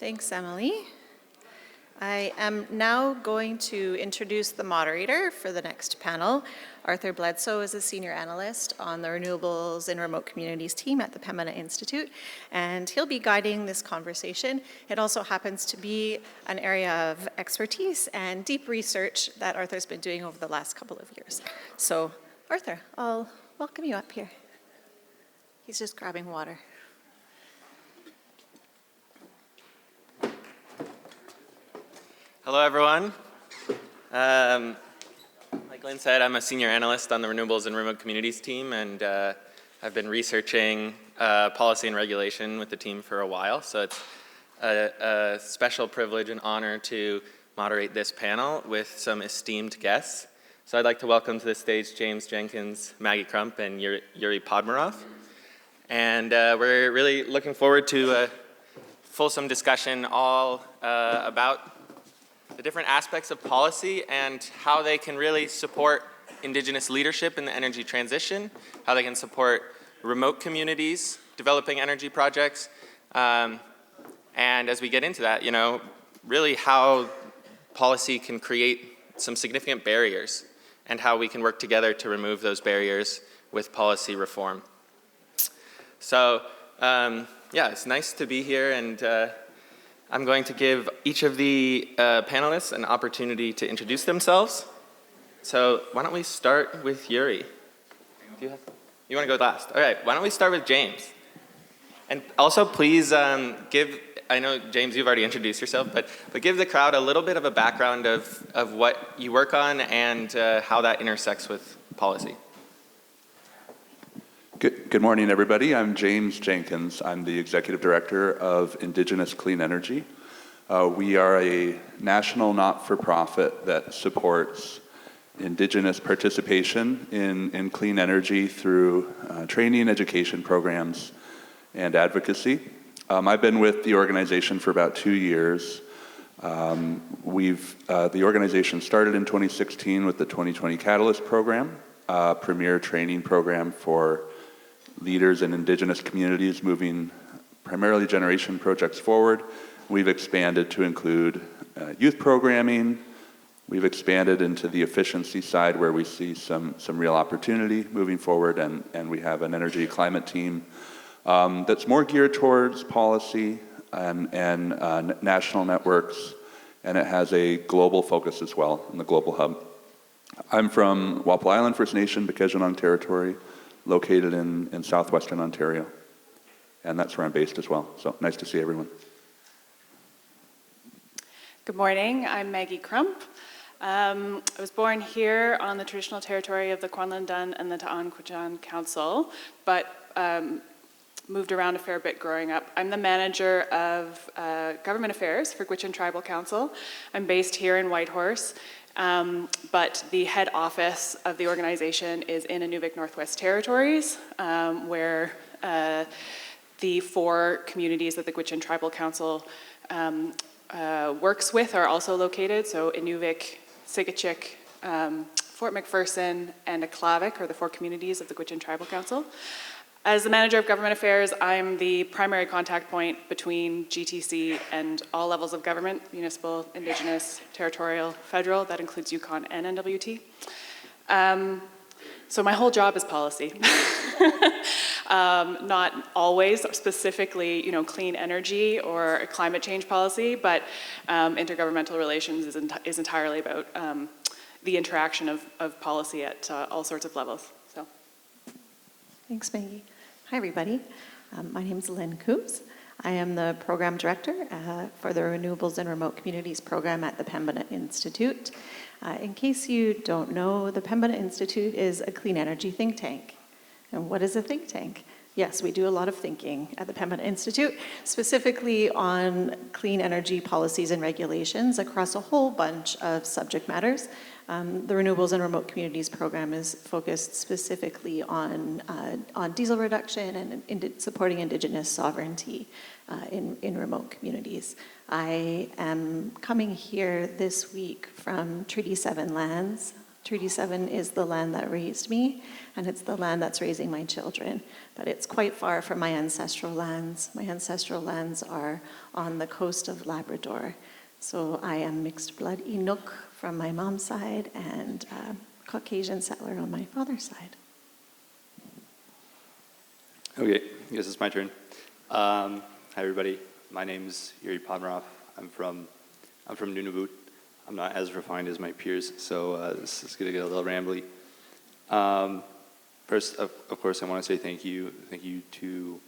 Thanks, Emily. I am now going to introduce the moderator for the next panel. Arthur Bledsoe is a senior analyst on the Renewables in Remote Communities team at the Pembina Institute, and he'll be guiding this conversation. It also happens to be an area of expertise and deep research that Arthur's been doing over the last couple of years. So, Arthur, I'll welcome you up here. He's just grabbing water. Hello, everyone. Like Lynne said, I'm a senior analyst on the Renewables and Remote Communities team, and I've been researching policy and regulation with the team for a while. So it's a special privilege and honor to moderate this panel with some esteemed guests. So I'd like to welcome to the stage James Jenkins, Maggie Crump, and Yuri Podmoroff. And we're really looking forward to a fulsome discussion all about the different aspects of policy and how they can really support Indigenous leadership in the energy transition, how they can support remote communities developing energy projects, and as we get into that, really how policy can create some significant barriers and how we can work together to remove those barriers with policy reform. So, it's nice to be here, and I'm going to give each of the panelists an opportunity to introduce themselves. So why don't we start with Yuri? You want to go last? All right, why don't we start with James? And also please I know, James, you've already introduced yourself, but give the crowd a little bit of a background of what you work on and how that intersects with policy. Good morning, everybody. I'm James Jenkins. I'm the Executive Director of Indigenous Clean Energy. We are a national not-for-profit that supports Indigenous participation in clean energy through training, education programs, and advocacy. I've been with the organization for about 2 years. The organization started in 2016 with the 2020 Catalyst program, a premier training program for leaders in Indigenous communities moving primarily generation projects forward. We've expanded to include youth programming. We've expanded into the efficiency side where we see some real opportunity moving forward, and we have an energy climate team that's more geared towards policy and national networks, and it has a global focus as well in the global hub. I'm from Walpole Island First Nation, Gwich'in territory, located in southwestern Ontario. And that's where I'm based as well. So nice to see everyone. Good morning, I'm Maggie Crump. I was born here on the traditional territory of the Kwanlin-Dun and the Ta'an-Quechan Council, but moved around a fair bit growing up. I'm the manager of government affairs for Gwich'in Tribal Council. I'm based here in Whitehorse. But the head office of the organization is in Nunavut Northwest Territories, where the 4 communities that the Gwich'in Tribal Council works with are also located. So Inuvik, Sigachik, Fort McPherson, and Aklavik are the 4 communities of the Gwich'in Tribal Council. As the manager of government affairs, I'm the primary contact point between GTC and all levels of government, municipal, Indigenous, territorial, federal, that includes Yukon and NWT. So my whole job is policy. Not always specifically, clean energy or climate change policy, but intergovernmental relations is entirely about the interaction of policy at all sorts of levels. So. Thanks, Maggie. Hi, everybody. My name is Lynne Couves. I am the program director for the Renewables in Remote Communities program at the Pembina Institute. In case you don't know, the Pembina Institute is a clean energy think tank. And what is a think tank? Yes, we do a lot of thinking at the Pembina Institute, specifically on clean energy policies and regulations across a whole bunch of subject matters. The Renewables and Remote Communities program is focused specifically on diesel reduction and supporting Indigenous sovereignty in remote communities. I am coming here this week from Treaty 7 lands Treaty 7 is the land that raised me, and it's the land that's raising my children. But it's quite far from my ancestral lands. My ancestral lands are on the coast of Labrador. So I am mixed blood Inuk from my mom's side and Caucasian settler on my father's side. Okay, I guess it's my turn. Hi everybody, my name's Yuri Podmoroff. I'm from Nunavut. I'm not as refined as my peers, so this is gonna get a little rambly. First, of course, I want to say thank you to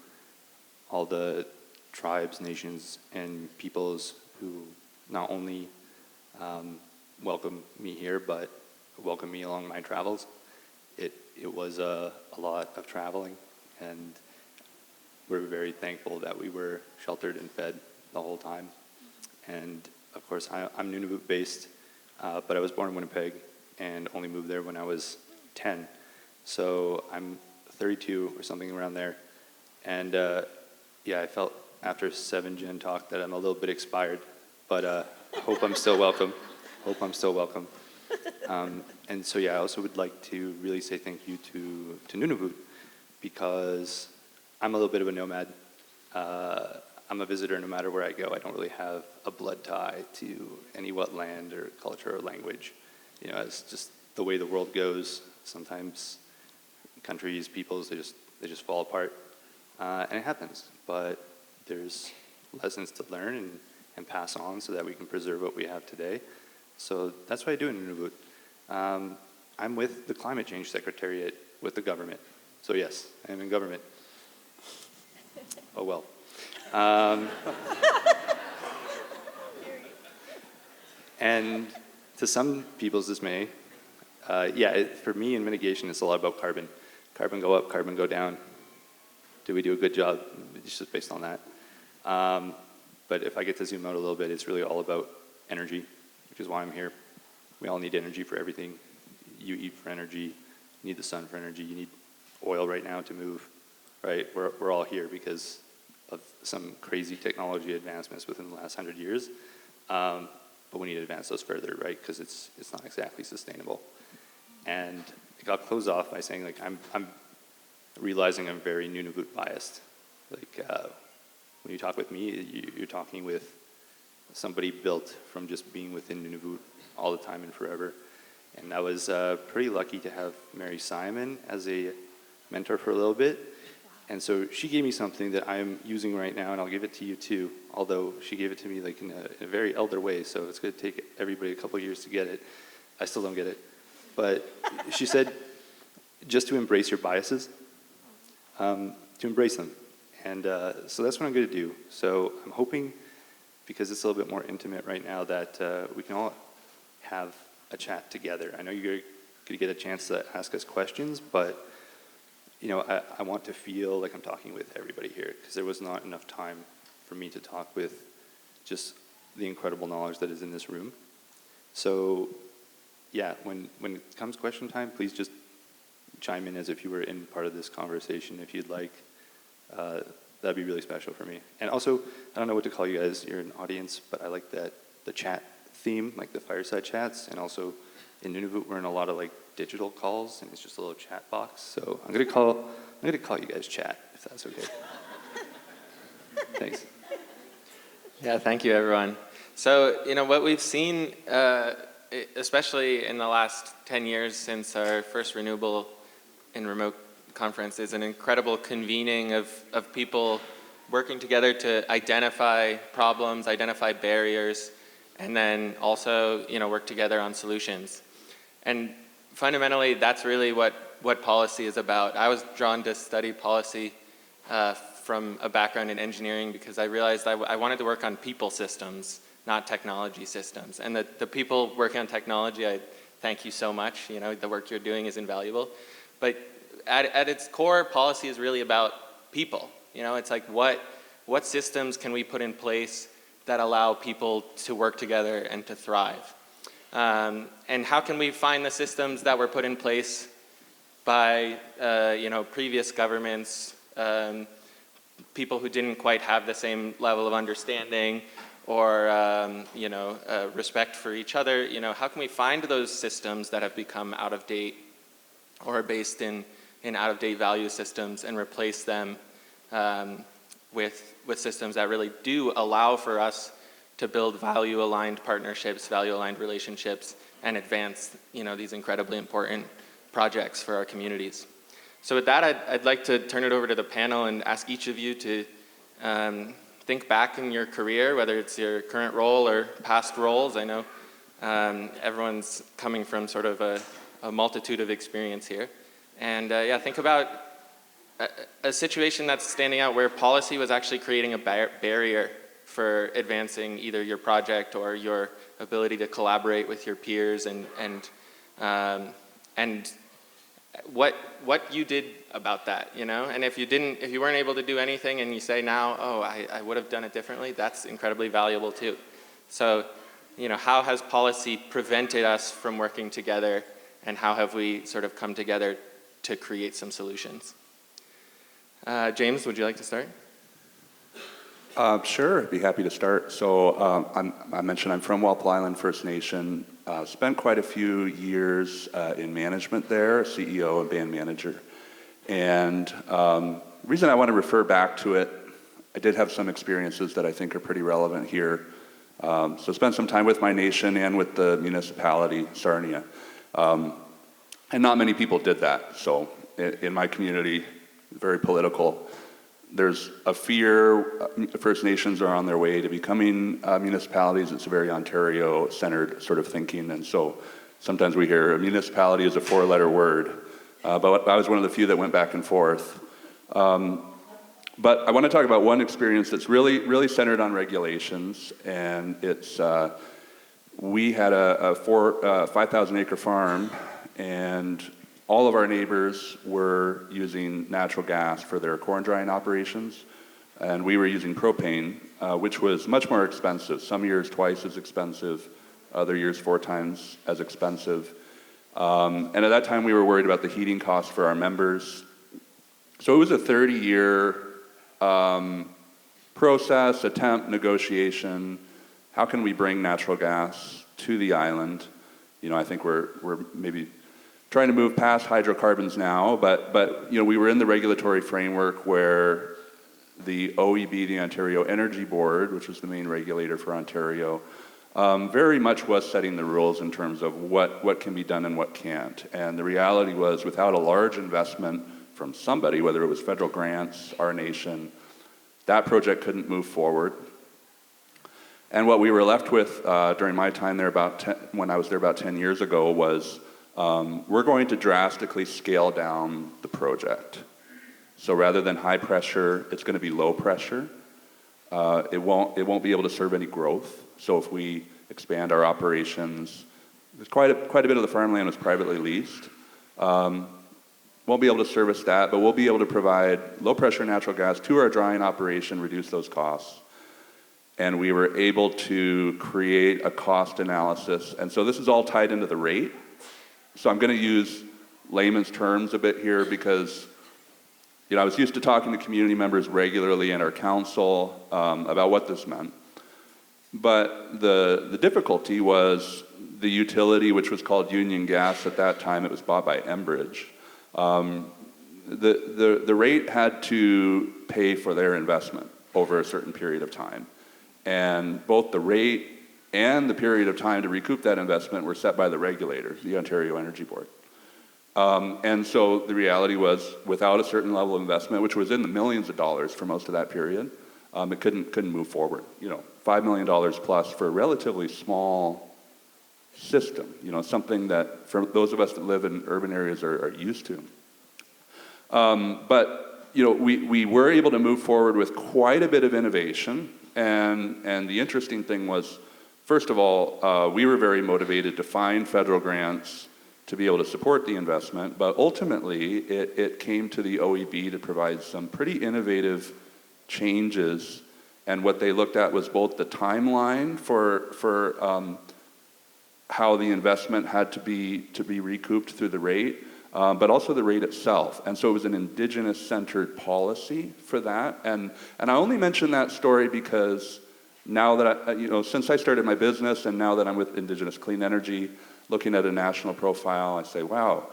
all the tribes, nations, and peoples who not only welcomed me here, but welcomed me along my travels. It was a lot of traveling, and we're very thankful that we were sheltered and fed the whole time. And of course, I'm Nunavut based, but I was born in Winnipeg and only moved there when I was 10. So I'm 32 or something around there. And yeah, I felt after 7 Gen talk that I'm a little bit expired, but hope I'm still welcome. Hope I'm still welcome. And so yeah, I also would like to really say thank you to Nunavut, because I'm a little bit of a nomad. I'm a visitor no matter where I go. I don't really have a blood tie to any land or culture or language. You know, it's just the way the world goes. Sometimes countries, peoples, they just fall apart, and it happens. But there's lessons to learn and pass on so that we can preserve what we have today. So that's what I do in Nunavut. I'm with the Climate Change Secretariat with the government. So yes, I am in government. Oh well. And to some people's dismay, for me in mitigation, it's a lot about carbon. Carbon go up, carbon go down. Do we do a good job? It's just based on that. But if I get to zoom out a little bit, it's really all about energy, which is why I'm here. We all need energy for everything. You eat for energy, you need the sun for energy, you need oil right now to move, right? We're all here because of some crazy technology advancements within the last 100 years. But we need to advance those further, right? Because it's not exactly sustainable. And I'll close off by saying, like, I'm realizing I'm very Nunavut biased. Like, when you talk with me, you're talking with somebody built from just being within Nunavut all the time and forever. And I was pretty lucky to have Mary Simon as a mentor for a little bit. And so she gave me something that I'm using right now, and I'll give it to you too, although she gave it to me like in a very elder way, so it's going to take everybody a couple of years to get it. I still don't get it. But she said just to embrace your biases, to embrace them. And so that's what I'm going to do. So I'm hoping, because it's a little bit more intimate right now, that we can all have a chat together. I know you're going to get a chance to ask us questions, but you know, I want to feel like I'm talking with everybody here, because there was not enough time for me to talk with just the incredible knowledge that is in this room. So yeah, when it comes question time, please just chime in as if you were in part of this conversation if you'd like. That'd be really special for me. And also, I don't know what to call you guys, you're an audience, but I like that the chat theme, like the fireside chats, and also in Nunavut we're in a lot of like digital calls, and it's just a little chat box. So I'm gonna call you guys chat, if that's okay. Thanks. Yeah, thank you, everyone. So, you know, what we've seen, especially in the last 10 years since our first Renewable in Remote conference, is an incredible convening of people working together to identify problems, identify barriers, and then also, you know, work together on solutions. And fundamentally, that's really what policy is about. I was drawn to study policy from a background in engineering because I realized I wanted to work on people systems, not technology systems. And the people working on technology, I thank you so much. You know, the work you're doing is invaluable. But at its core, policy is really about people. You know, it's like what systems can we put in place that allow people to work together and to thrive? And how can we find the systems that were put in place by you know, previous governments, people who didn't quite have the same level of understanding, or respect for each other. How can we find those systems that have become out of date or are based in out-of-date value systems and replace them with systems that really do allow for us to build value-aligned partnerships, value-aligned relationships, and advance these incredibly important projects for our communities. So with that, I'd like to turn it over to the panel and ask each of you to think back in your career, whether it's your current role or past roles. I know everyone's coming from sort of a multitude of experience here. And think about a situation that's standing out where policy was actually creating a barrier for advancing either your project or your ability to collaborate with your peers, and what you did about that, And if you weren't able to do anything, and you say now, oh, I would have done it differently, that's incredibly valuable too. So, how has policy prevented us from working together, and how have we sort of come together to create some solutions? James, would you like to start? Sure, I'd be happy to start. So I mentioned I'm from Walpole Island First Nation. Spent quite a few years in management there, CEO and band manager. And the reason I want to refer back to it, I did have some experiences that I think are pretty relevant here. So spent some time with my nation and with the municipality, Sarnia. And not many people did that. So in my community, very political. There's a fear First Nations are on their way to becoming municipalities. It's a very Ontario-centered sort of thinking, and so sometimes we hear a municipality is a four-letter word, but I was one of the few that went back and forth. But I want to talk about one experience that's really centered on regulations, and it's we had a 5,000-acre farm, and all of our neighbors were using natural gas for their corn drying operations, and we were using propane, which was much more expensive. Some years twice as expensive, other years 4 times as expensive. And at that time we were worried about the heating costs for our members. So it was a 30-year process, attempt, negotiation. How can we bring natural gas to the island? I think we're maybe trying to move past hydrocarbons now, but we were in the regulatory framework where the OEB, the Ontario Energy Board, which was the main regulator for Ontario, very much was setting the rules in terms of what can be done and what can't. And the reality was, without a large investment from somebody, whether it was federal grants, our nation, that project couldn't move forward. And what we were left with during my time there when I was there about 10 years ago was we're going to drastically scale down the project. So rather than high pressure, it's going to be low pressure. It won't be able to serve any growth. So if we expand our operations, there's quite a bit of the farmland was privately leased. Won't be able to service that, but we'll be able to provide low pressure natural gas to our drying operation, reduce those costs. And we were able to create a cost analysis. And so this is all tied into the rate. So I'm going to use layman's terms a bit here because I was used to talking to community members regularly and our council about what this meant. But the difficulty was the utility, which was called Union Gas at that time. It was bought by Enbridge. The rate had to pay for their investment over a certain period of time. And both the rate and the period of time to recoup that investment were set by the regulator, the Ontario Energy Board. And so the reality was, without a certain level of investment, which was in the millions of dollars for most of that period, it couldn't move forward. $5 million plus for a relatively small system. Something that for those of us that live in urban areas are used to. But we were able to move forward with quite a bit of innovation, and the interesting thing was, first of all, we were very motivated to find federal grants to be able to support the investment, but ultimately it came to the OEB to provide some pretty innovative changes, and what they looked at was both the timeline for how the investment had to be recouped through the rate, but also the rate itself. And so it was an Indigenous-centered policy for that. And I only mention that story because now that since I started my business and now that I'm with Indigenous Clean Energy, looking at a national profile, I say, wow,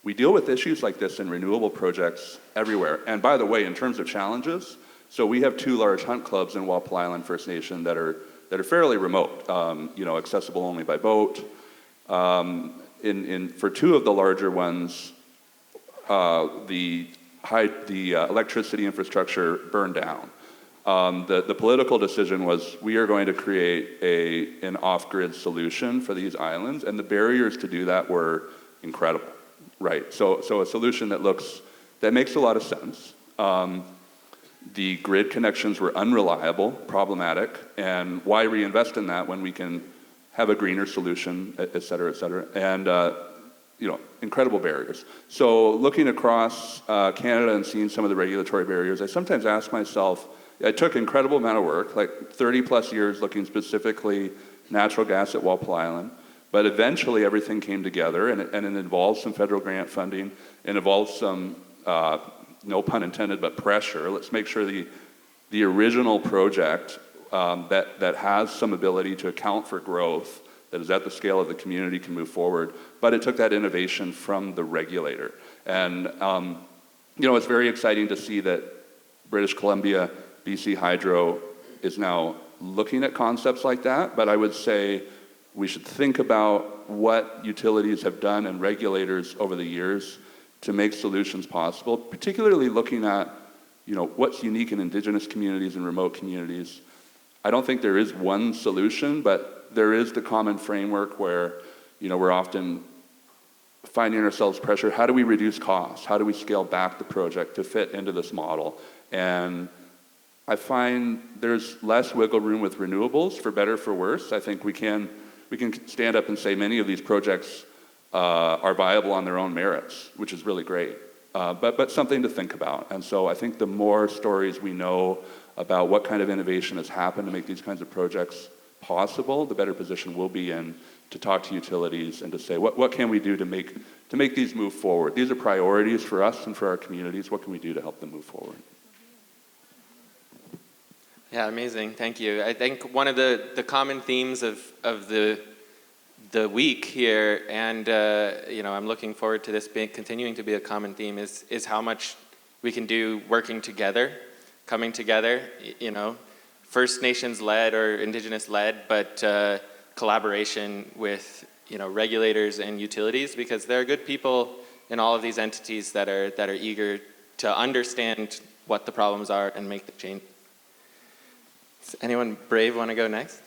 we deal with issues like this in renewable projects everywhere. And by the way, in terms of challenges, so we have 2 large hunt clubs in Walpole Island First Nation that are fairly remote, accessible only by boat. For 2 of the larger ones, the electricity infrastructure burned down. The political decision was we are going to create an off-grid solution for these islands, and the barriers to do that were incredible, right? So a solution that makes a lot of sense. The grid connections were unreliable, problematic, and why reinvest in that when we can have a greener solution, et cetera, and incredible barriers. So looking across Canada and seeing some of the regulatory barriers, I sometimes ask myself, it took an incredible amount of work, like 30 plus years looking specifically natural gas at Walpole Island, but eventually everything came together and it involved some federal grant funding, it involved some, no pun intended, but pressure. Let's make sure the original project that has some ability to account for growth, that is at the scale of the community, can move forward. But it took that innovation from the regulator. And, it's very exciting to see that British Columbia, BC Hydro is now looking at concepts like that. But I would say we should think about what utilities have done and regulators over the years to make solutions possible, particularly looking at, what's unique in Indigenous communities and remote communities. I don't think there is one solution, but there is the common framework where, we're often finding ourselves pressure. How do we reduce costs? How do we scale back the project to fit into this model? And I find there's less wiggle room with renewables, for better, for worse. I think we can stand up and say many of these projects are viable on their own merits, which is really great. But something to think about. And so I think the more stories we know about what kind of innovation has happened to make these kinds of projects possible, the better position we'll be in to talk to utilities and to say, what can we do to make these move forward? These are priorities for us and for our communities. What can we do to help them move forward? Yeah, amazing. Thank you. I think one of the common themes of the week here, and I'm looking forward to this continuing to be a common theme, is how much we can do working together, coming together, First Nations led or Indigenous led, but collaboration with regulators and utilities, because there are good people in all of these entities that are eager to understand what the problems are and make the change. Does anyone brave want to go next?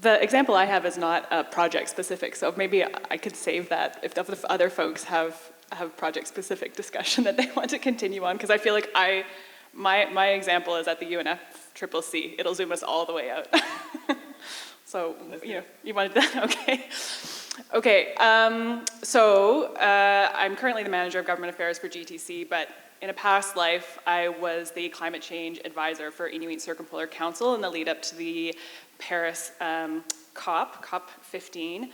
The example I have is not project specific, so maybe I could save that if other folks have project specific discussion that they want to continue on, because I feel like my example is at the UNFCCC. It'll zoom us all the way out. So you wanted that? Okay. Okay. So I'm currently the manager of government affairs for GTC, but in a past life, I was the climate change advisor for Inuit Circumpolar Council in the lead up to the Paris COP 15.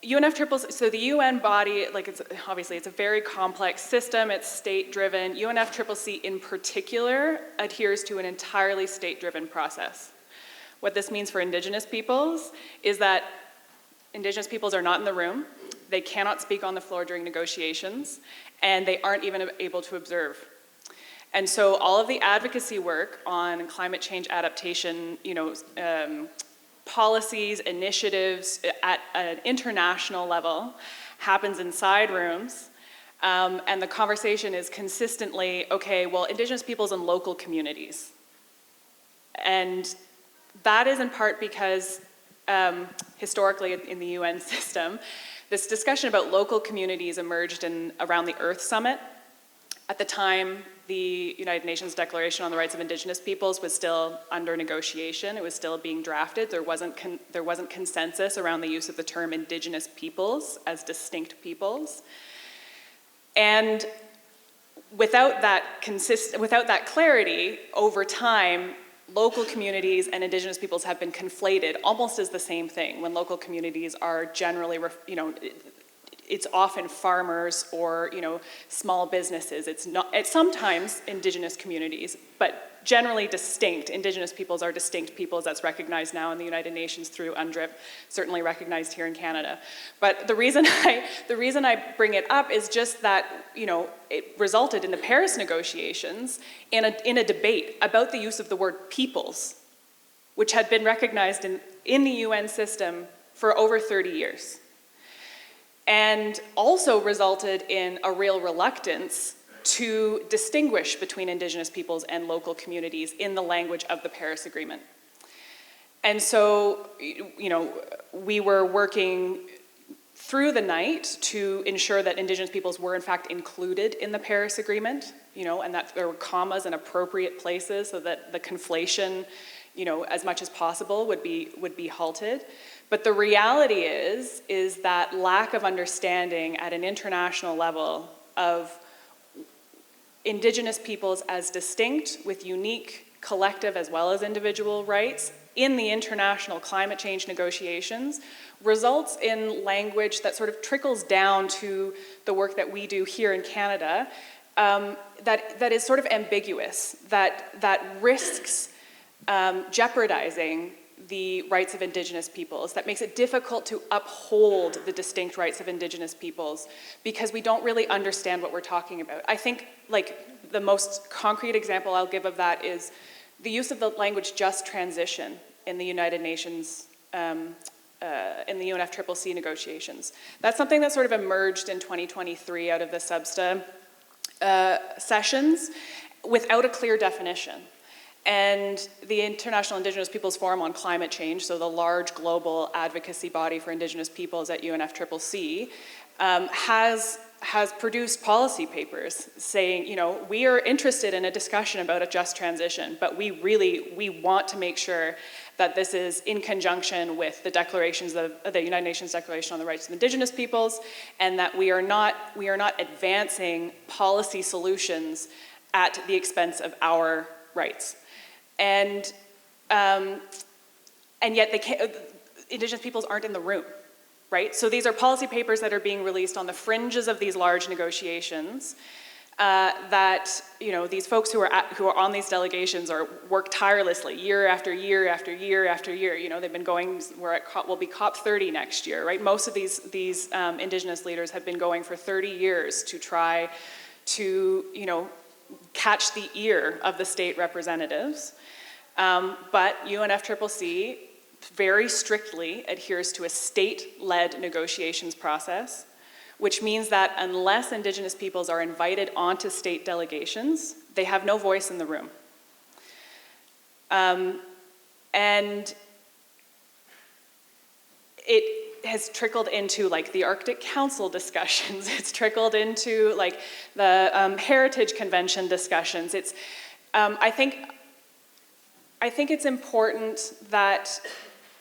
UNFCCC, so the UN body, it's a very complex system, it's state-driven. UNFCCC in particular adheres to an entirely state-driven process. What this means for Indigenous peoples is that Indigenous peoples are not in the room, they cannot speak on the floor during negotiations, and they aren't even able to observe. And so all of the advocacy work on climate change adaptation, policies, initiatives at an international level happens inside rooms, and the conversation is consistently, okay, well, Indigenous peoples and local communities. And that is in part because historically in the UN system, this discussion about local communities emerged around the Earth Summit. At the time, the United Nations Declaration on the Rights of Indigenous Peoples was still under negotiation. It was still being drafted. There wasn't consensus around the use of the term Indigenous peoples as distinct peoples. And without that clarity, over time, local communities and Indigenous peoples have been conflated almost as the same thing, when local communities are generally, it's often farmers or, small businesses. It's sometimes Indigenous communities, but generally distinct. Indigenous peoples are distinct peoples. That's recognized now in the United Nations through UNDRIP, certainly recognized here in Canada. But the reason I bring it up is just that, it resulted in the Paris negotiations in a debate about the use of the word peoples, which had been recognized in the UN system for over 30 years. And also resulted in a real reluctance to distinguish between Indigenous peoples and local communities in the language of the Paris Agreement. And so, we were working through the night to ensure that Indigenous peoples were in fact included in the Paris Agreement, and that there were commas in appropriate places so that the conflation, as much as possible would be halted. But the reality is that lack of understanding at an international level of Indigenous peoples as distinct with unique collective as well as individual rights in the international climate change negotiations results in language that sort of trickles down to the work that we do here in Canada, that is sort of ambiguous, that risks jeopardizing the rights of Indigenous peoples, that makes it difficult to uphold the distinct rights of Indigenous peoples because we don't really understand what we're talking about. I think the most concrete example I'll give of that is the use of the language just transition in the United Nations, in the UNFCCC negotiations. That's something that sort of emerged in 2023 out of the SBSTA sessions without a clear definition. And the International Indigenous Peoples Forum on Climate Change, so the large global advocacy body for Indigenous peoples at UNFCCC, has produced policy papers saying, we are interested in a discussion about a just transition, but we want to make sure that this is in conjunction with the declarations of the United Nations Declaration on the Rights of Indigenous Peoples, and that we are not advancing policy solutions at the expense of our rights. And yet Indigenous peoples aren't in the room, right? So these are policy papers that are being released on the fringes of these large negotiations that, these folks who are on these delegations work tirelessly year after year after year after year. They've been going, we'll be COP 30 next year, right? Most of these Indigenous leaders have been going for 30 years to try to, catch the ear of the state representatives. But UNFCCC very strictly adheres to a state-led negotiations process, which means that unless Indigenous peoples are invited onto state delegations, they have no voice in the room. And it has trickled into the Arctic Council discussions. It's trickled into the Heritage Convention discussions. I think it's important that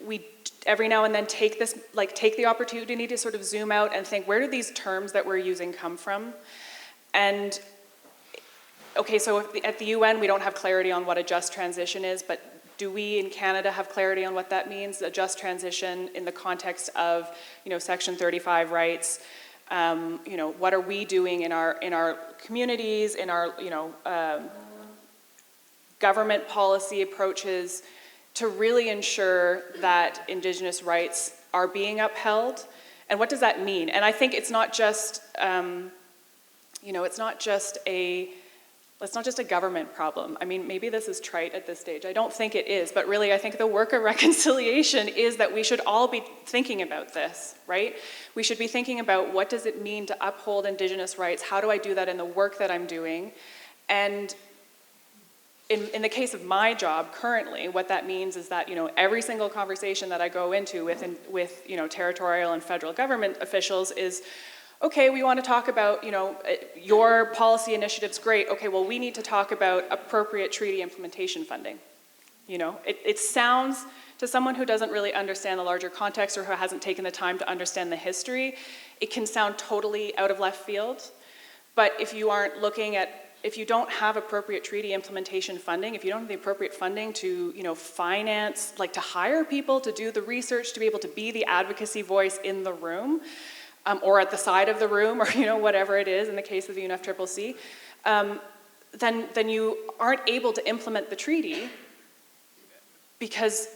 we every now and then take the opportunity to sort of zoom out and think, where do these terms that we're using come from? And okay, so at the UN we don't have clarity on what a just transition is, but do we in Canada have clarity on what that means, a just transition in the context of, Section 35 rights? What are we doing in our communities, in our, government policy approaches to really ensure that Indigenous rights are being upheld? And what does that mean? And I think it's not just, it's not just a government problem. I mean, maybe this is trite at this stage. I don't think it is, but really I think the work of reconciliation is that we should all be thinking about this, right? We should be thinking about what does it mean to uphold Indigenous rights? How do I do that in the work that I'm doing? And in the case of my job currently, what that means is that, every single conversation that I go into with territorial and federal government officials is, okay, we want to talk about, your policy initiative's great. Okay, well, we need to talk about appropriate treaty implementation funding. It sounds, to someone who doesn't really understand the larger context or who hasn't taken the time to understand the history, it can sound totally out of left field. But if you don't have appropriate treaty implementation funding, if you don't have the appropriate funding to, finance, to hire people to do the research, to be able to be the advocacy voice in the room, or at the side of the room, or whatever it is in the case of the UNFCCC, then you aren't able to implement the treaty because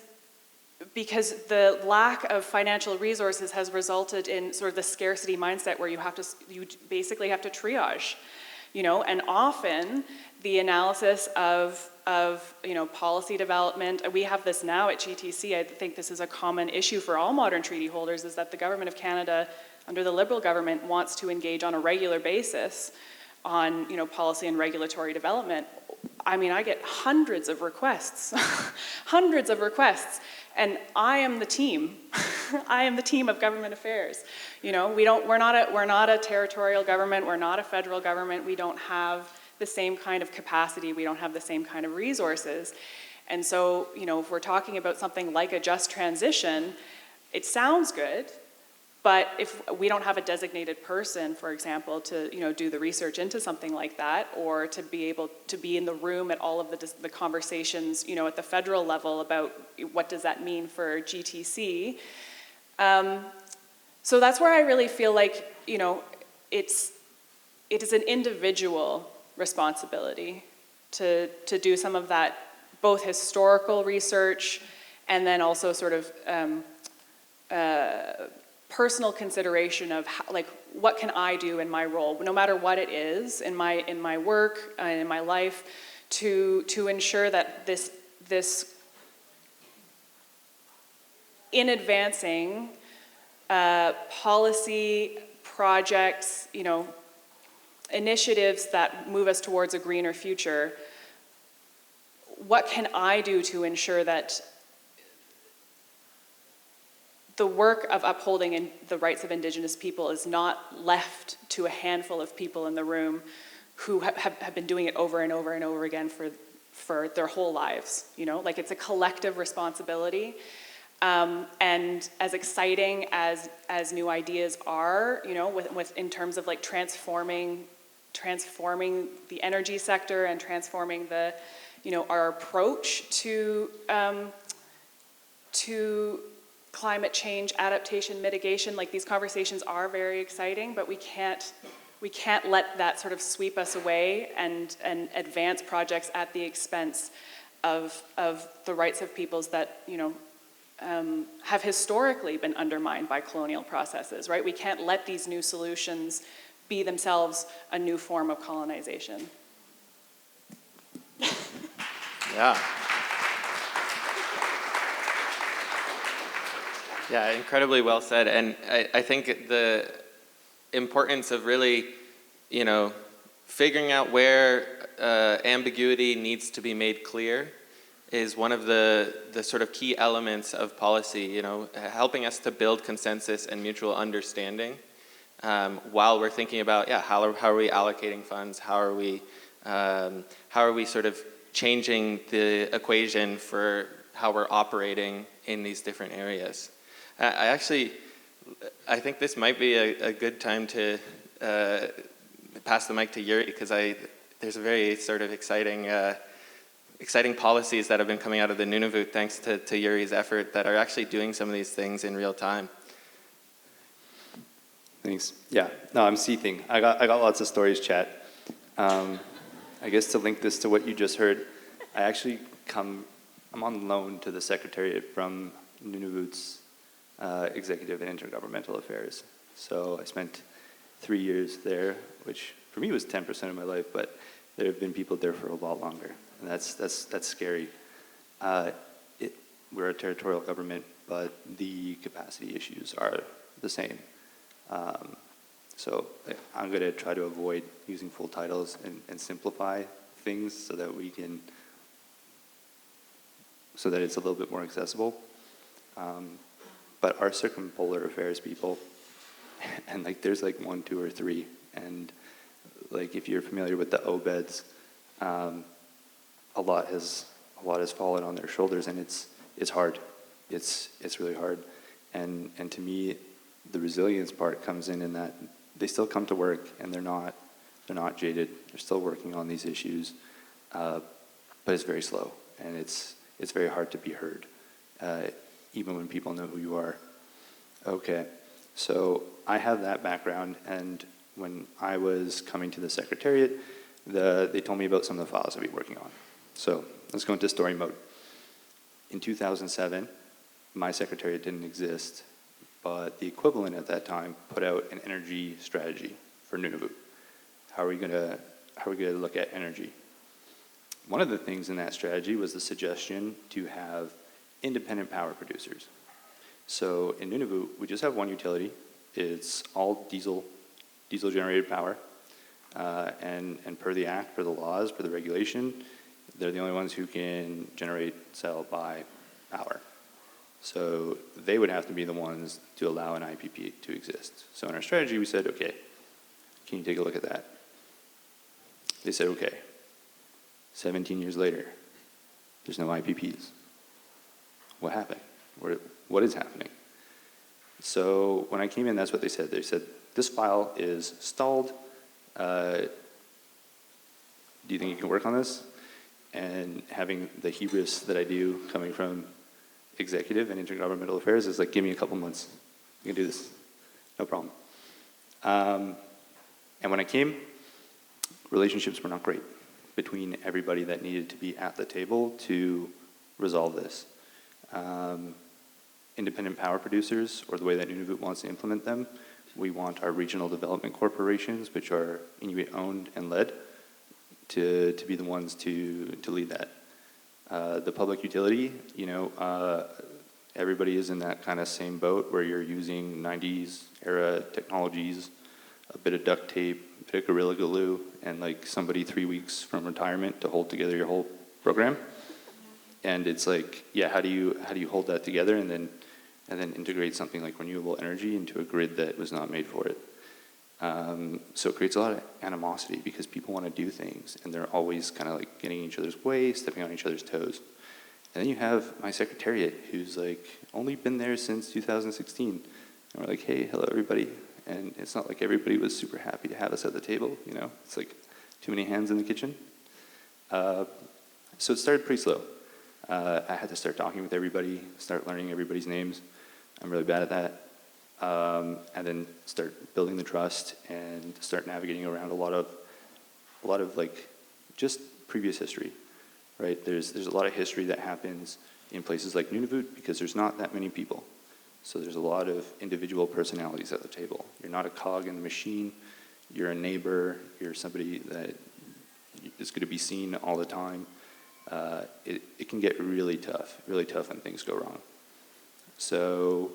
the lack of financial resources has resulted in sort of the scarcity mindset where you basically have to triage, and often the analysis of policy development, we have this now at GTC, I think this is a common issue for all modern treaty holders, is that the Government of Canada, under the Liberal government, wants to engage on a regular basis on policy and regulatory development. I mean, I get hundreds of requests, and I am the team. I am the team of government affairs. We're not a territorial government. We're not a federal government. We don't have the same kind of capacity. We don't have the same kind of resources. And so, if we're talking about something like a just transition, it sounds good, but if we don't have a designated person, for example, to do the research into something like that, or to be able to be in the room at all of the conversations, at the federal level about what does that mean for GTC. So that's where I really feel like it is an individual responsibility to do some of that, both historical research and then also sort of personal consideration of what can I do in my role, no matter what it is, in my work and in my life, to ensure that this in advancing policy projects, initiatives that move us towards a greener future, what can I do to ensure that the work of upholding the rights of Indigenous people is not left to a handful of people in the room who have been doing it over and over and over again for their whole lives, it's a collective responsibility. And as exciting as new ideas are, with in terms of transforming the energy sector and transforming our approach to climate change, adaptation, mitigation, these conversations are very exciting, but we can't let that sort of sweep us away and advance projects at the expense of the rights of peoples that have historically been undermined by colonial processes, right? We can't let these new solutions be themselves a new form of colonization. Yeah, incredibly well said. And I think the importance of really, figuring out where ambiguity needs to be made clear is one of the sort of key elements of policy, helping us to build consensus and mutual understanding while we're thinking about, how are we allocating funds? How are we sort of changing the equation for how we're operating in these different areas? I think this might be a good time to pass the mic to Yuri, because there's a very sort of exciting policies that have been coming out of the Nunavut thanks to Yuri's effort that are actually doing some of these things in real time. Thanks. Yeah, no, I'm seething. I got lots of stories, chat. I guess to link this to what you just heard, I'm on loan to the Secretariat from Nunavut's Executive and Intergovernmental Affairs. So I spent 3 years there, which for me was 10% of my life, but there have been people there for a lot longer, and that's scary. We're a territorial government, but the capacity issues are the same. So I'm going to try to avoid using full titles and simplify things so that it's a little bit more accessible. But our circumpolar affairs people, and there's 1, 2, or 3, and if you're familiar with the OBEDs, a lot has fallen on their shoulders, and it's hard. It's really hard, and to me, the resilience part comes in that they still come to work and they're not jaded. They're still working on these issues, but it's very slow, and it's very hard to be heard, even when people know who you are. Okay, So I have that background, and when I was coming to the Secretariat, they told me about some of the files I'd be working on. So let's go into story mode. In 2007, my Secretariat didn't exist, but the equivalent at that time put out an energy strategy for Nunavut. How are we gonna look at energy? One of the things in that strategy was the suggestion to have independent power producers. So in Nunavut, we just have one utility. It's all diesel generated power. And per the act, per the laws, per the regulation, they're the only ones who can generate, sell, buy power. So they would have to be the ones to allow an IPP to exist. So in our strategy, we said, okay, can you take a look at that? They said, okay. 17 years later, there's no IPPs. What happened? What is happening? So when I came in, that's what they said. They said, this file is stalled. Do you think you can work on this? And having the hubris that I do coming from executive and intergovernmental affairs is like, give me a couple months. You can do this, no problem. And when I came, relationships were not great between everybody that needed to be at the table to resolve this. Independent power producers, or the way that Nunavut wants to implement them, we want our regional development corporations, which are Inuit owned and led, to be the ones to lead that. The public utility, everybody is in that kind of same boat where you're using 90s era technologies, a bit of duct tape, a bit of Gorilla Glue, and like somebody 3 weeks from retirement to hold together your whole program. And it's like, yeah, how do you hold that together and then integrate something like renewable energy into a grid that was not made for it? So it creates a lot of animosity because people want to do things and they're always kind of like getting in each other's way, stepping on each other's toes. And then you have my Secretariat who's like only been there since 2016. And we're like, hey, hello everybody. And it's not like everybody was super happy to have us at the table, It's like too many hands in the kitchen. So it started pretty slow. I had to start talking with everybody, start learning everybody's names. I'm really bad at that. And then start building the trust and start navigating around a lot of like just previous history, right? There's a lot of history that happens in places like Nunavut because there's not that many people. So there's a lot of individual personalities at the table. You're not a cog in the machine. You're a neighbor. You're somebody that is going to be seen all the time. It can get really tough when things go wrong. So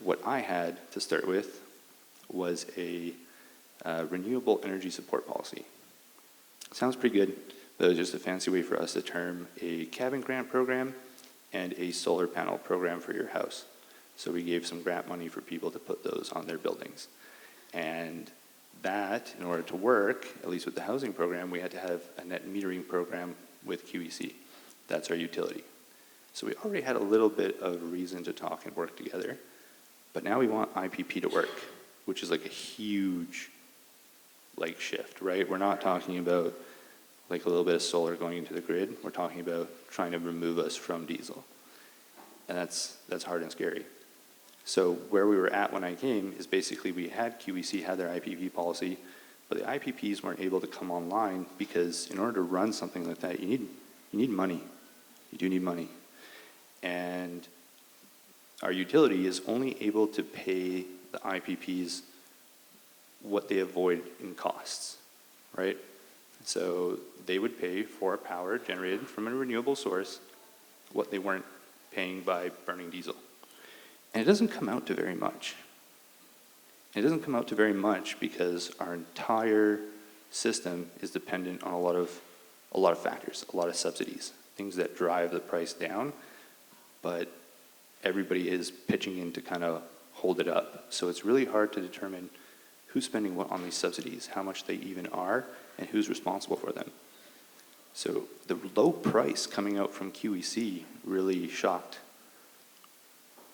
what I had to start with was a renewable energy support policy. Sounds pretty good, but it was just a fancy way for us to term a cabin grant program and a solar panel program for your house. So we gave some grant money for people to put those on their buildings. And that, in order to work, at least with the housing program, we had to have a net metering program with QEC. That's our utility. So we already had a little bit of reason to talk and work together. But now we want IPP to work, which is like a huge shift, right? We're not talking about like a little bit of solar going into the grid. We're talking about trying to remove us from diesel. And that's hard and scary. So where we were at when I came is basically we had QEC had their IPP policy, but the IPPs weren't able to come online because in order to run something like that, you need money. You do need money. And our utility is only able to pay the IPPs what they avoid in costs, right? So they would pay for power generated from a renewable source what they weren't paying by burning diesel. And it doesn't come out to very much. It doesn't come out to very much because our entire system is dependent on a lot of factors, a lot of subsidies, things that drive the price down, but everybody is pitching in to kind of hold it up. So it's really hard to determine who's spending what on these subsidies, how much they even are, and who's responsible for them. So the low price coming out from QEC really shocked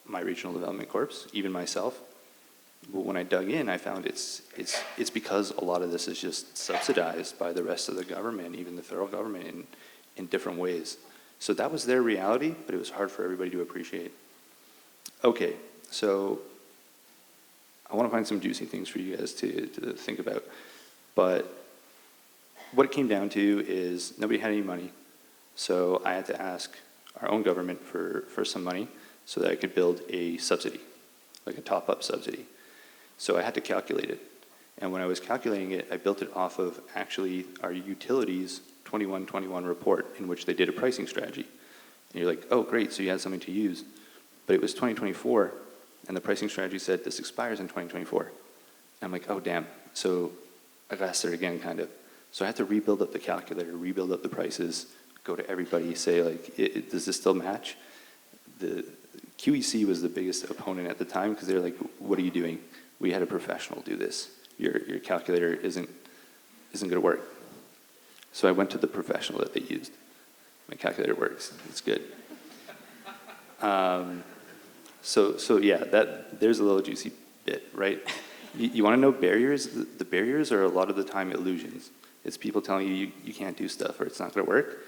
my regional development corps, even myself. But when I dug in, I found it's because a lot of this is just subsidized by the rest of the government, even the federal government, in different ways. So that was their reality, but it was hard for everybody to appreciate. Okay, so I want to find some juicy things for you guys to think about. But what it came down to is nobody had any money. So I had to ask our own government for some money so that I could build a subsidy, like a top-up subsidy. So I had to calculate it. And when I was calculating it, I built it off of actually our utilities 2121 report in which they did a pricing strategy. And you're like, oh, great, so you had something to use. But it was 2024, and the pricing strategy said this expires in 2024. And I'm like, oh, damn. So I got to start again, kind of. So I had to rebuild up the calculator, rebuild up the prices, go to everybody, say, like, does this still match? The QEC was the biggest opponent at the time because they were like, what are you doing? We had a professional do this. Your calculator isn't going to work. So I went to the professional that they used. My calculator works. It's good. So yeah, there's a little juicy bit, right? You want to know barriers? The barriers are a lot of the time illusions. It's people telling you you can't do stuff or it's not going to work.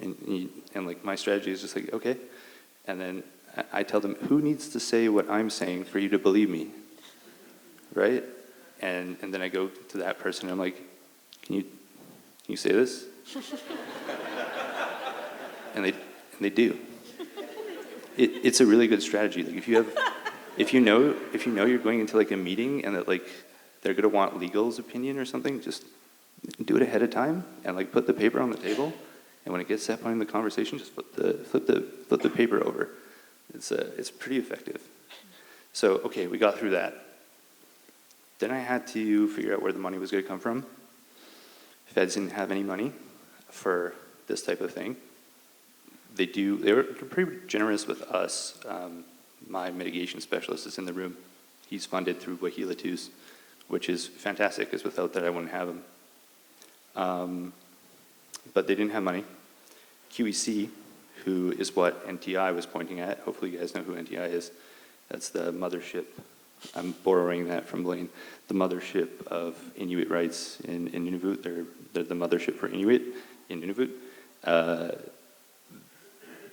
And like my strategy is just like, okay. And then I tell them, who needs to say what I'm saying for you to believe me? Right? And then I go to that person and I'm like, can you say this? and they do. It's a really good strategy. Like if you know you're going into like a meeting and that like they're gonna want legal's opinion or something, just do it ahead of time and like put the paper on the table. And when it gets to that point in the conversation, just flip the paper over. It's pretty effective. So okay, we got through that. Then I had to figure out where the money was going to come from. Feds didn't have any money for this type of thing. They were pretty generous with us. My mitigation specialist is in the room. He's funded through Gwich'in, which is fantastic, because without that I wouldn't have him. But they didn't have money. QEC, who is what NTI was pointing at, hopefully you guys know who NTI is. That's the mothership. I'm borrowing that from Lynne. The mothership of Inuit rights in Nunavut. They're the mothership for Inuit in Nunavut.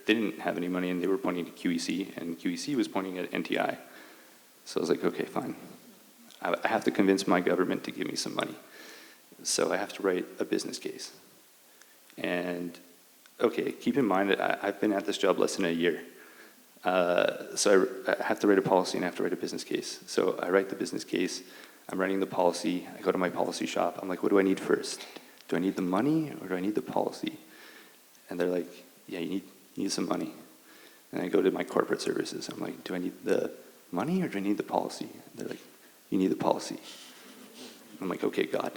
They didn't have any money, and they were pointing to QEC, and QEC was pointing at NTI. So I was like, okay, fine. I have to convince my government to give me some money. So I have to write a business case. And okay, keep in mind that I've been at this job less than a year. So I have to write a policy and I have to write a business case. So I write the business case, I'm writing the policy, I go to my policy shop, I'm like, what do I need first? Do I need the money or do I need the policy? And they're like, yeah, you need some money. And I go to my corporate services, I'm like, do I need the money or do I need the policy? And they're like, you need the policy. I'm like, okay, God,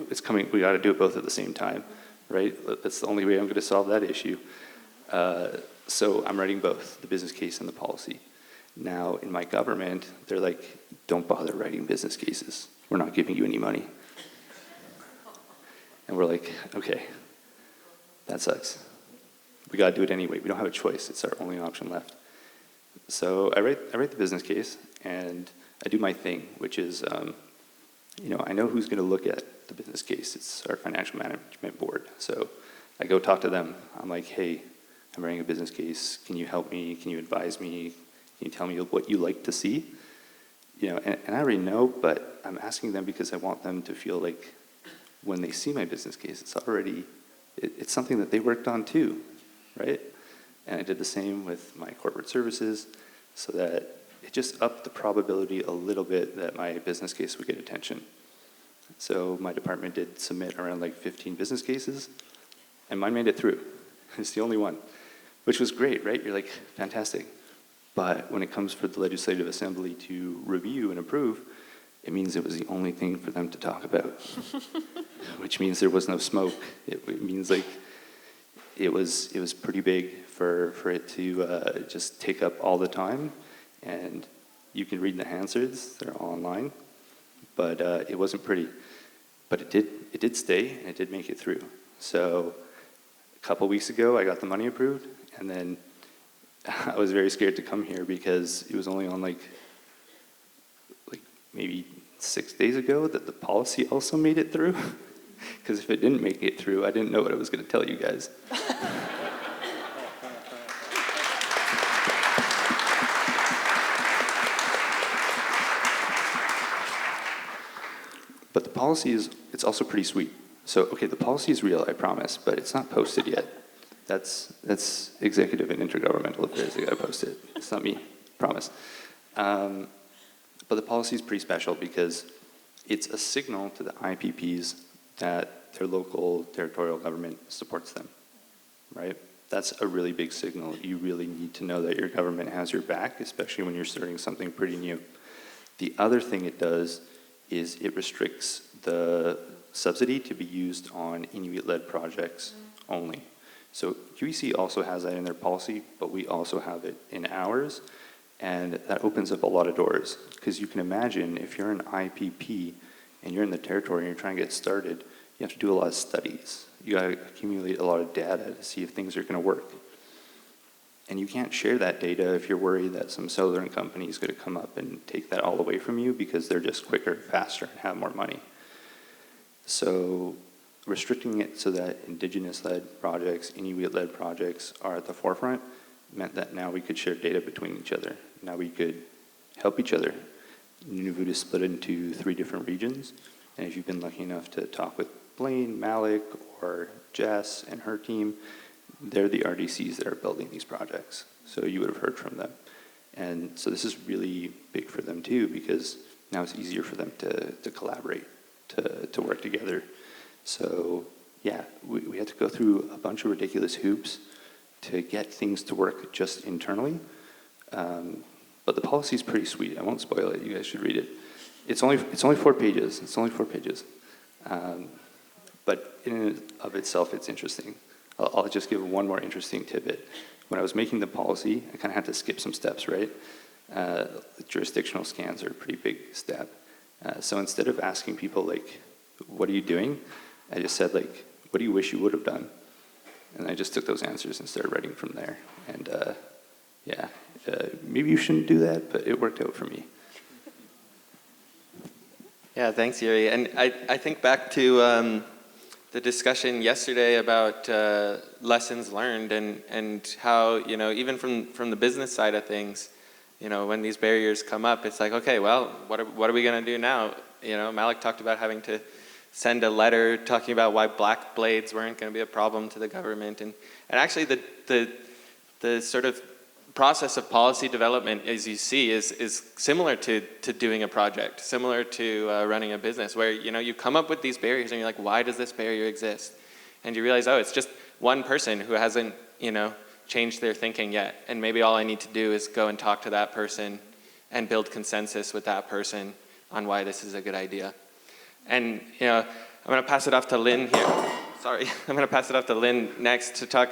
it's coming, we gotta do it both at the same time, right? That's the only way I'm gonna solve that issue. So I'm writing both, the business case and the policy. Now, in my government, they're like, don't bother writing business cases. We're not giving you any money. And we're like, okay, that sucks. We gotta do it anyway. We don't have a choice. It's our only option left. So I write the business case, and I do my thing, which is, I know who's gonna look at the business case. It's our financial management board. So I go talk to them. I'm like, hey, I'm writing a business case. Can you help me? Can you advise me? Can you tell me what you like to see? And I already know, but I'm asking them because I want them to feel like when they see my business case, it's something that they worked on too, right? And I did the same with my corporate services so that it just upped the probability a little bit that my business case would get attention. So my department did submit around like 15 business cases, and mine made it through. It's the only one, which was great, right? You're like, fantastic. But when it comes for the Legislative Assembly to review and approve, it means it was the only thing for them to talk about, which means there was no smoke. It means like it was pretty big for it to just take up all the time. And you can read the answers; they're all online. But it wasn't pretty. But it did stay, and it did make it through. So a couple weeks ago, I got the money approved, and then I was very scared to come here because it was only on like maybe 6 days ago that the policy also made it through. Because if it didn't make it through, I didn't know what I was going to tell you guys. But the policy it's also pretty sweet. So, okay, the policy is real, I promise, but it's not posted yet. That's executive and intergovernmental affairs that got to post it. It's not me, promise. But the policy is pretty special because it's a signal to the IPPs that their local territorial government supports them, right? That's a really big signal. You really need to know that your government has your back, especially when you're starting something pretty new. The other thing it does is it restricts the subsidy to be used on Inuit-led projects only. So UEC also has that in their policy, but we also have it in ours, and that opens up a lot of doors. Because you can imagine if you're an IPP and you're in the territory and you're trying to get started, you have to do a lot of studies. You got to accumulate a lot of data to see if things are going to work. And you can't share that data if you're worried that some southern company is going to come up and take that all away from you because they're just quicker, faster, and have more money. So restricting it so that Indigenous-led projects, Inuit-led projects are at the forefront meant that now we could share data between each other. Now we could help each other. Nunavut is split into 3 different regions, and if you've been lucky enough to talk with Blaine, Malik, or Jess and her team, they're the RDCs that are building these projects. So you would have heard from them. And so this is really big for them too, because now it's easier for them to collaborate, to work together. So yeah, we had to go through a bunch of ridiculous hoops to get things to work just internally. But the policy is pretty sweet. I won't spoil it. You guys should read it. It's only 4 pages. It's only 4 pages. But in and of itself, it's interesting. I'll just give one more interesting tidbit. When I was making the policy, I kind of had to skip some steps, right? Jurisdictional scans are a pretty big step. So instead of asking people, like, what are you doing? I just said, like, what do you wish you would have done? And I just took those answers and started writing from there. And maybe you shouldn't do that, but it worked out for me. Yeah, thanks, Yuri. And I think back to the discussion yesterday about lessons learned and how, even from the business side of things, when these barriers come up, it's like, okay, well, what are we going to do now? Malik talked about having to send a letter talking about why black blades weren't going to be a problem to the government. And actually the sort of process of policy development, as you see, is similar to doing a project, similar to running a business, where you come up with these barriers and you're like, why does this barrier exist? And you realize, oh, it's just one person who hasn't changed their thinking yet, and maybe all I need to do is go and talk to that person and build consensus with that person on why this is a good idea. And I'm going to pass it off to Lynne here. Sorry, I'm going to pass it off to Lynne next to talk,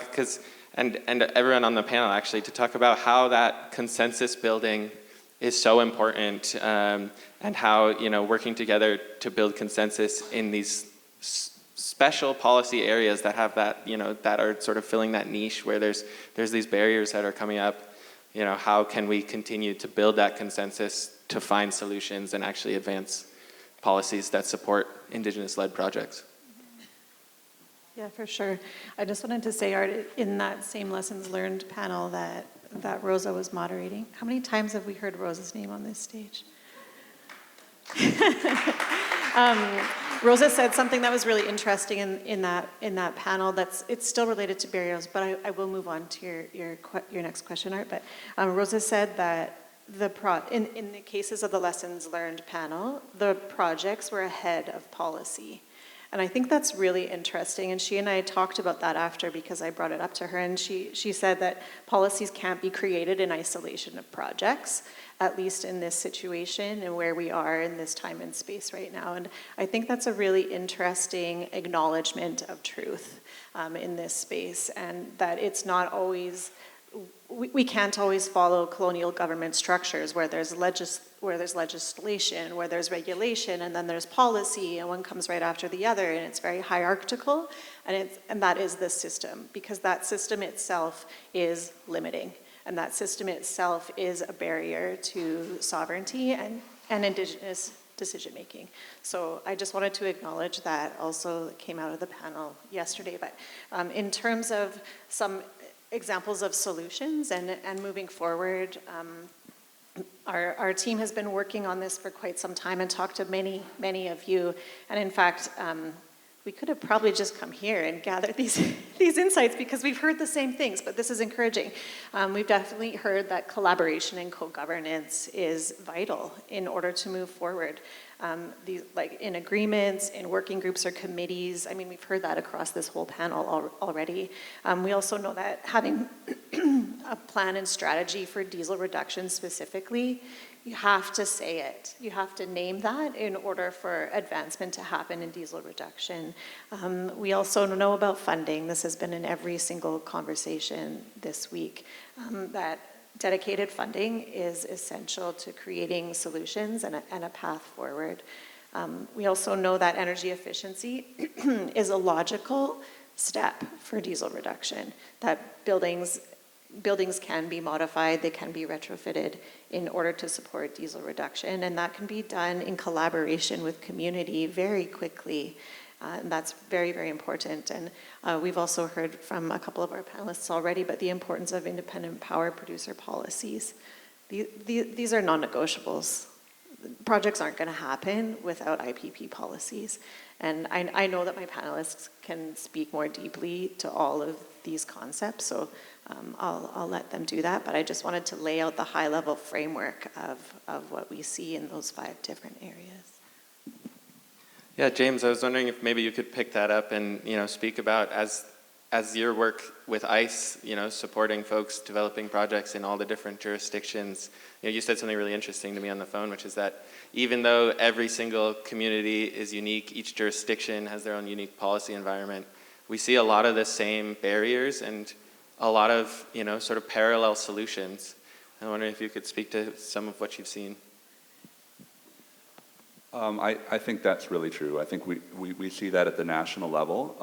and everyone on the panel actually, to talk about how that consensus building is so important, and how working together to build consensus in these special policy areas that have that that are sort of filling that niche where there's these barriers that are coming up. How can we continue to build that consensus to find solutions and actually advance policies that support Indigenous-led projects? Yeah, for sure. I just wanted to say, Art, in that same lessons learned panel that Rosa was moderating, how many times have we heard Rosa's name on this stage? Rosa said something that was really interesting in that panel. It's still related to barriers, but I will move on to your next question, Art. But Rosa said that in the cases of the lessons learned panel, the projects were ahead of policy. And I think that's really interesting. And she and I talked about that after, because I brought it up to her. And she said that policies can't be created in isolation of projects, at least in this situation and where we are in this time and space right now. And I think that's a really interesting acknowledgement of truth in this space, and that it's not always, we can't always follow colonial government structures where there's legislation, where there's regulation, and then there's policy, and one comes right after the other, and it's very hierarchical, and that is the system, because that system itself is limiting, and that system itself is a barrier to sovereignty and Indigenous decision-making. So I just wanted to acknowledge that also came out of the panel yesterday. But in terms of some examples of solutions and moving forward, Our team has been working on this for quite some time and talked to many of you. And in fact, we could have probably just come here and gathered these insights because we've heard the same things, but this is encouraging. We've definitely heard that collaboration and co-governance is vital in order to move forward. Like in agreements, in working groups or committees, I mean, we've heard that across this whole panel already. We also know that having a plan and strategy for diesel reduction specifically, you have to say it. You have to name that in order for advancement to happen in diesel reduction. We also know about funding. This has been in every single conversation this week, that dedicated funding is essential to creating solutions and a path forward. We also know that energy efficiency is a logical step for diesel reduction, that buildings can be modified, they can be retrofitted in order to support diesel reduction, and that can be done in collaboration with community very quickly. And that's very, very important. And we've also heard from a couple of our panelists already about the importance of independent power producer policies. These are non-negotiables. Projects aren't going to happen without IPP policies. And I know that my panelists can speak more deeply to all of these concepts, so I'll let them do that. But I just wanted to lay out the high-level framework of what we see in those 5 different areas. Yeah, James, I was wondering if maybe you could pick that up and speak about as your work with ICE, supporting folks developing projects in all the different jurisdictions. You said something really interesting to me on the phone, which is that even though every single community is unique, each jurisdiction has their own unique policy environment, we see a lot of the same barriers and a lot of sort of parallel solutions. I wonder if you could speak to some of what you've seen. I think that's really true. I think we see that at the national level,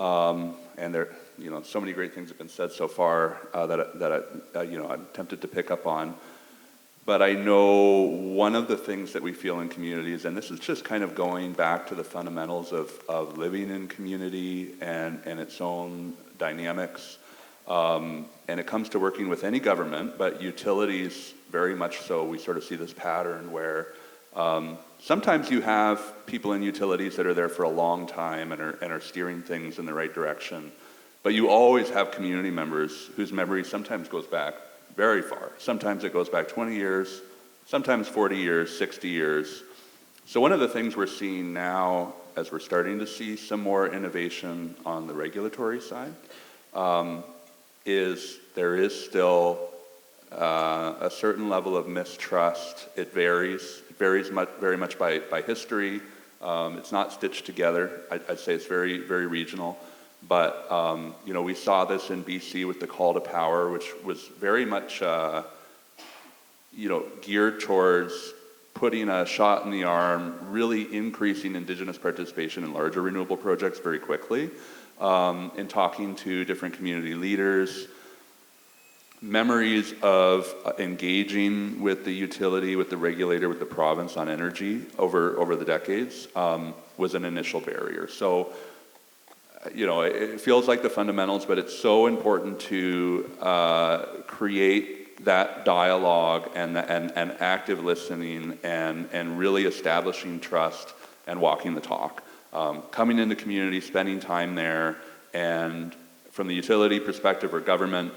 and there, so many great things have been said so far that I'm tempted to pick up on. But I know one of the things that we feel in communities, and this is just kind of going back to the fundamentals of living in community and its own dynamics, and it comes to working with any government, but utilities very much so. We sort of see this pattern where sometimes you have people in utilities that are there for a long time and are steering things in the right direction, but you always have community members whose memory sometimes goes back very far. Sometimes it goes back 20 years, sometimes 40 years, 60 years. So one of the things we're seeing now, as we're starting to see some more innovation on the regulatory side, is there is still a certain level of mistrust. It varies very much by history. It's not stitched together. I'd say it's very, very regional. But, we saw this in BC with the call to power, which was very much, geared towards putting a shot in the arm, really increasing Indigenous participation in larger renewable projects very quickly, in talking to different community leaders. Memories of engaging with the utility, with the regulator, with the province on energy over the decades was an initial barrier. So, it feels like the fundamentals, but it's so important to create that dialogue and active listening and really establishing trust and walking the talk. Coming into community, spending time there, and from the utility perspective or government,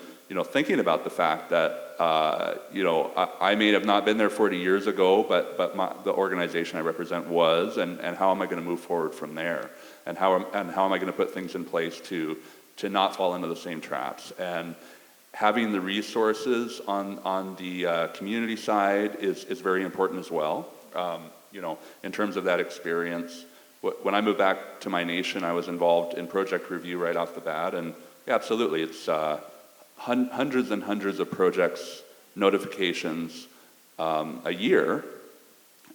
thinking about the fact that, I may have not been there 40 years ago, but the organization I represent was, and how am I going to move forward from there? And how am I going to put things in place to not fall into the same traps? And having the resources on the community side is very important as well. In terms of that experience, when I moved back to my nation, I was involved in project review right off the bat, and yeah, absolutely, it's hundreds and hundreds of projects, notifications a year,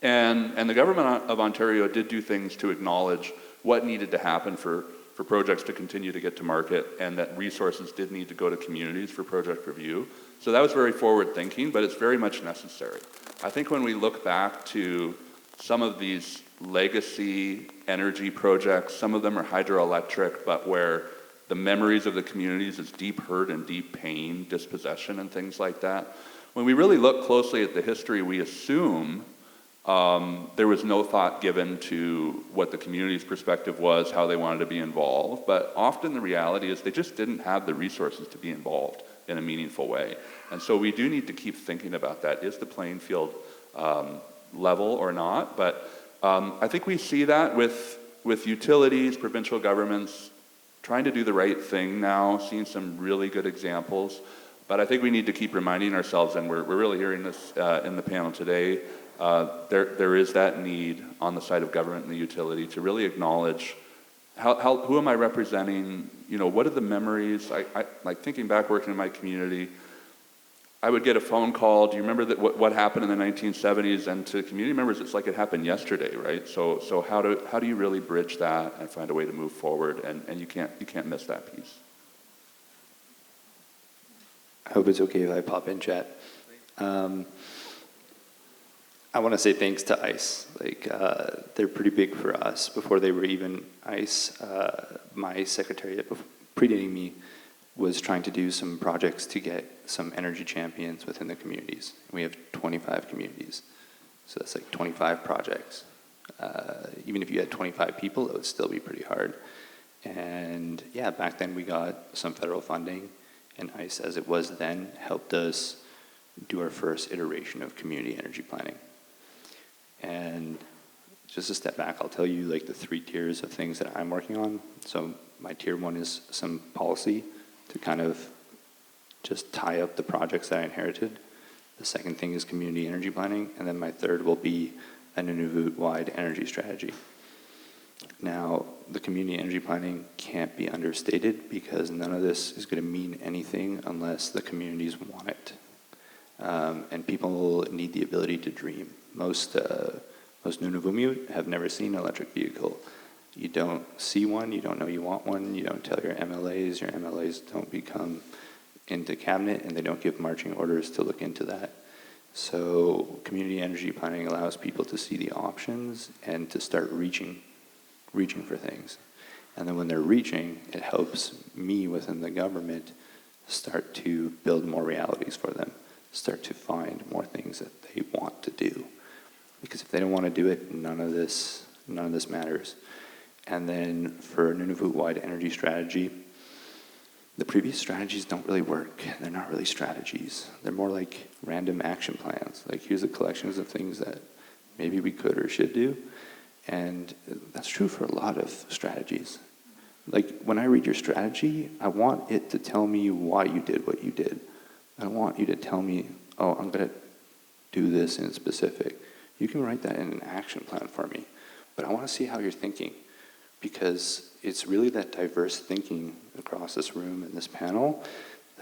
and the government of Ontario did do things to acknowledge what needed to happen for projects to continue to get to market, and that resources did need to go to communities for project review. So that was very forward thinking, but it's very much necessary. I think when we look back to some of these legacy energy projects, some of them are hydroelectric, but where the memories of the communities is deep hurt and deep pain, dispossession and things like that. When we really look closely at the history, we assume there was no thought given to what the community's perspective was, how they wanted to be involved, but often the reality is they just didn't have the resources to be involved in a meaningful way. And so we do need to keep thinking about that. Is the playing field level or not? But I think we see that with utilities, provincial governments, trying to do the right thing now, seeing some really good examples. But I think we need to keep reminding ourselves, and we're really hearing this in the panel today, there is that need on the side of government and the utility to really acknowledge who am I representing? You know, what are the memories? I like thinking back working in my community, I would get a phone call, do you remember what happened in the 1970s? And to community members, it's like it happened yesterday, right? So how do you really bridge that and find a way to move forward? And you can't miss that piece. I hope it's okay if I pop in chat. I want to say thanks to ICE. Like, they're pretty big for us. Before they were even ICE, my secretariat, predating me, was trying to do some projects to get some energy champions within the communities. We have 25 communities, so that's like 25 projects. Even if you had 25 people, it would still be pretty hard. And yeah, back then we got some federal funding, and ICE, as it was then, helped us do our first iteration of community energy planning. And just a step back, I'll tell you like the 3 tiers of things that I'm working on. So my tier 1 is some policy to kind of just tie up the projects that I inherited. The second thing is community energy planning, and then my third will be a Nunavut-wide energy strategy. Now, the community energy planning can't be understated because none of this is going to mean anything unless the communities want it. And people need the ability to dream. Most Nunavummiut have never seen an electric vehicle. You don't see one, you don't know you want one, you don't tell your MLAs don't become into cabinet, and they don't give marching orders to look into that. So community energy planning allows people to see the options and to start reaching for things. And then when they're reaching, it helps me within the government start to build more realities for them, start to find more things that they want to do. Because if they don't want to do it, none of this matters. And then for a Nunavut-wide energy strategy, the previous strategies don't really work. They're not really strategies. They're more like random action plans. Like, here's a collections of things that maybe we could or should do. And that's true for a lot of strategies. Like, when I read your strategy, I want it to tell me why you did what you did. I don't want you to tell me, oh, I'm going to do this in specific. You can write that in an action plan for me. But I want to see how you're thinking, because it's really that diverse thinking across this room and this panel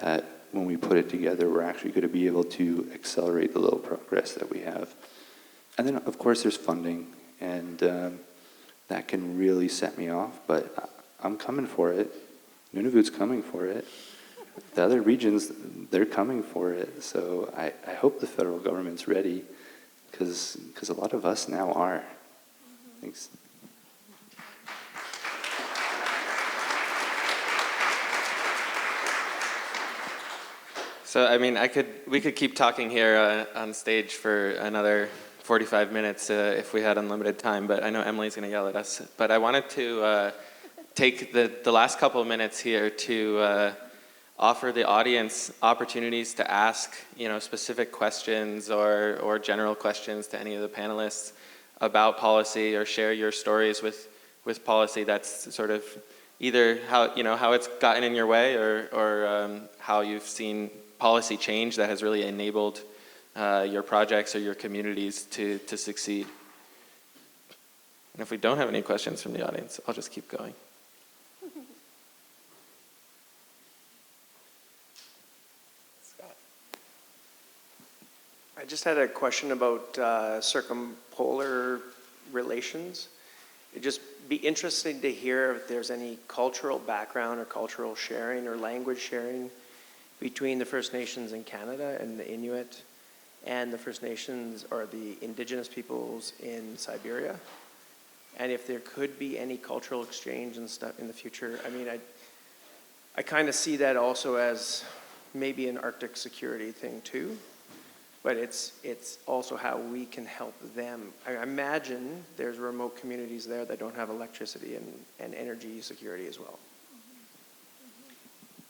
that when we put it together, we're actually going to be able to accelerate the little progress that we have. And then, of course, there's funding, and that can really set me off, but I'm coming for it. Nunavut's coming for it. The other regions, they're coming for it. So I hope the federal government's ready, because a lot of us now are. Thanks. So, I mean, we could keep talking here on stage for another 45 minutes if we had unlimited time, but I know Emily's going to yell at us. But I wanted to take the last couple of minutes here to offer the audience opportunities to ask, specific questions or general questions to any of the panelists about policy, or share your stories with policy that's sort of either how it's gotten in your way, or how you've seen policy change that has really enabled your projects or your communities to succeed. And if we don't have any questions from the audience, I'll just keep going. I just had a question about circumpolar relations. It'd just be interesting to hear if there's any cultural background or cultural sharing or language sharing between the First Nations in Canada and the Inuit and the First Nations or the Indigenous peoples in Siberia. And if there could be any cultural exchange and stuff in the future. I mean, I kind of see that also as maybe an Arctic security thing too. but it's also how we can help them. I imagine there's remote communities there that don't have electricity and energy security as well.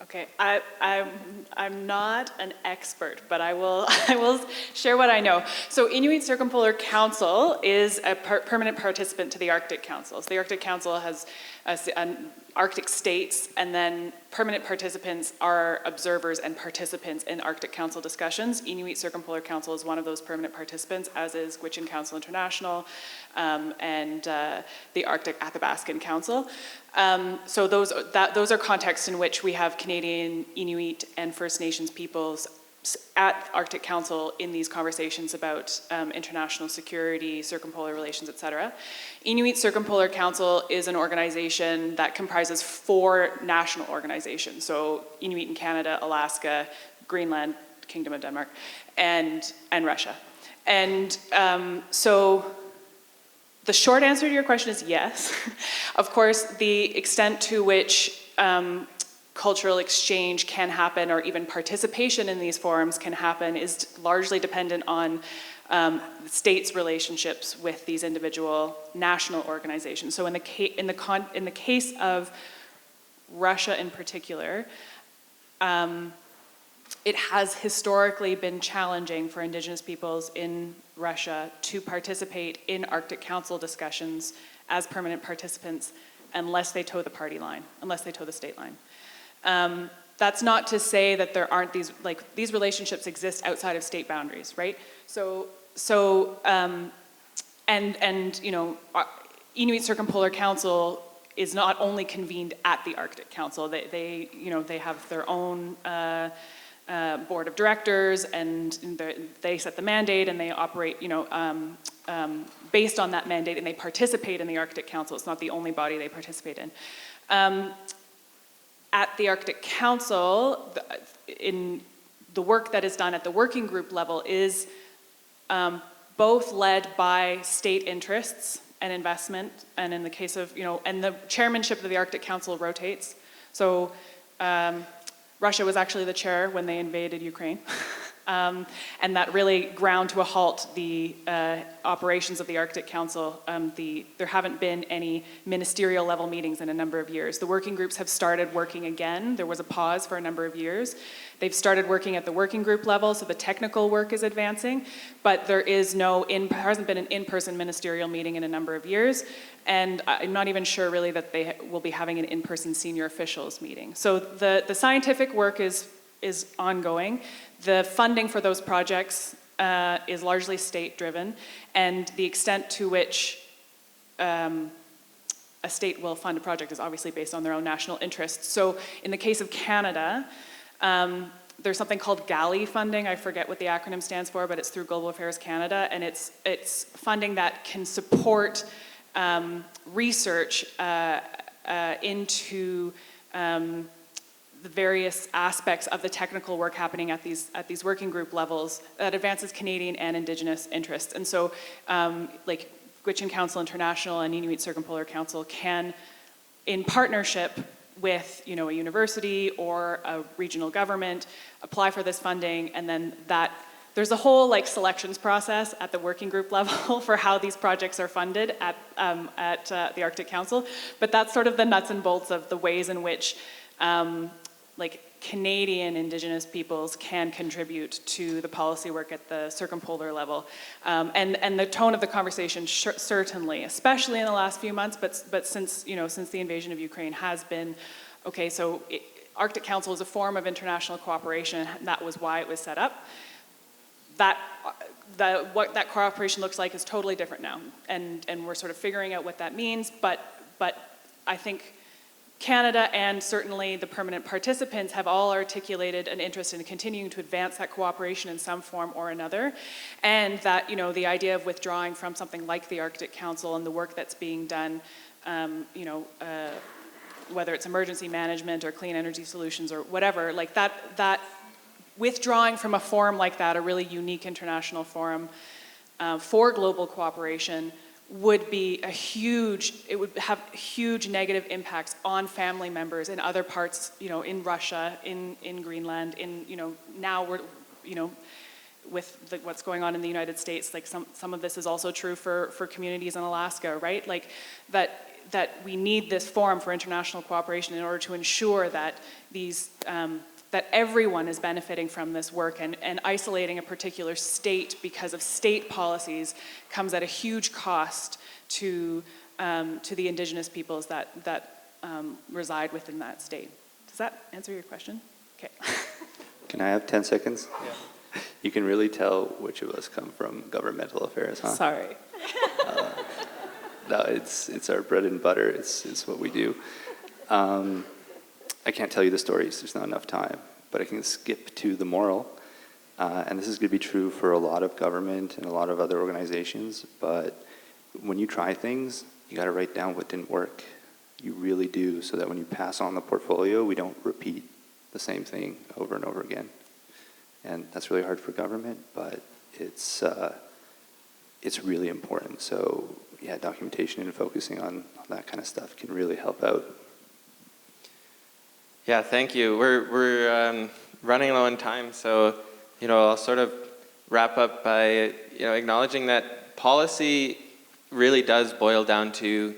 Okay, I'm not an expert, but I will share what I know. So Inuit Circumpolar Council is a permanent participant to the Arctic Council. So the Arctic Council has Arctic states, and then permanent participants are observers and participants in Arctic Council discussions. Inuit Circumpolar Council is one of those permanent participants, as is Gwich'in Council International and the Arctic Athabascan Council. So those are contexts in which we have Canadian, Inuit, and First Nations peoples at Arctic Council in these conversations about international security, circumpolar relations, etc. Inuit Circumpolar Council is an organization that comprises 4 national organizations. So Inuit in Canada, Alaska, Greenland, Kingdom of Denmark, and Russia. And so the short answer to your question is yes. Of course, the extent to which cultural exchange can happen, or even participation in these forums can happen, is largely dependent on states' relationships with these individual national organizations. So in the case of Russia in particular, it has historically been challenging for Indigenous peoples in Russia to participate in Arctic Council discussions as permanent participants unless they toe the party line, unless they toe the state line. That's not to say that there aren't these relationships exist outside of state boundaries, right? And you know, Inuit Circumpolar Council is not only convened at the Arctic Council. They have their own board of directors, and they set the mandate, and they operate, based on that mandate, and they participate in the Arctic Council. It's not the only body they participate in. At the Arctic Council, in the work that is done at the working group level is both led by state interests and investment, and in the case of, and the chairmanship of the Arctic Council rotates. So Russia was actually the chair when they invaded Ukraine. And that really ground to a halt the operations of the Arctic Council. There haven't been any ministerial level meetings in a number of years. The working groups have started working again. There was a pause for a number of years. They've started working at the working group level, so the technical work is advancing, but there hasn't been an in-person ministerial meeting in a number of years, and I'm not even sure really that they will be having an in-person senior officials meeting. So the scientific work is ongoing. The funding for those projects is largely state-driven, and the extent to which a state will fund a project is obviously based on their own national interests. So in the case of Canada, there's something called GALI funding. I forget what the acronym stands for, but it's through Global Affairs Canada, and it's funding that can support research into the various aspects of the technical work happening at these working group levels that advances Canadian and Indigenous interests. And so, like Gwich'in Council International and Inuit Circumpolar Council can, in partnership with a university or a regional government, apply for this funding, and then there's a whole selections process at the working group level for how these projects are funded at the Arctic Council. But that's sort of the nuts and bolts of the ways in which Canadian Indigenous peoples can contribute to the policy work at the circumpolar level. And the tone of the conversation certainly, especially in the last few months, but since the invasion of Ukraine, has been, okay, so Arctic Council is a form of international cooperation. That was why it was set up. What that cooperation looks like is totally different now. And we're sort of figuring out what that means, but I think Canada and certainly the permanent participants have all articulated an interest in continuing to advance that cooperation in some form or another, and that the idea of withdrawing from something like the Arctic Council and the work that's being done, whether it's emergency management or clean energy solutions or whatever, that withdrawing from a forum like that, a really unique international forum for global cooperation, would would have huge negative impacts on family members in other parts, in Russia, in Greenland, now we're, what's going on in the United States. Like some of this is also true for communities in Alaska, right? Like that we need this forum for international cooperation in order to ensure that that everyone is benefiting from this work, and isolating a particular state because of state policies comes at a huge cost to the Indigenous peoples that reside within that state. Does that answer your question? Okay. Can I have 10 seconds? Yeah. You can really tell which of us come from governmental affairs, huh? Sorry. No, it's our bread and butter. It's what we do. I can't tell you the stories. There's not enough time. But I can skip to the moral. And this is going to be true for a lot of government and a lot of other organizations. But when you try things, you got to write down what didn't work. You really do, so that when you pass on the portfolio, we don't repeat the same thing over and over again. And that's really hard for government, but it's really important. So yeah, documentation and focusing on that kind of stuff can really help out. Yeah, thank you. We're running low on time, so I'll sort of wrap up by acknowledging that policy really does boil down to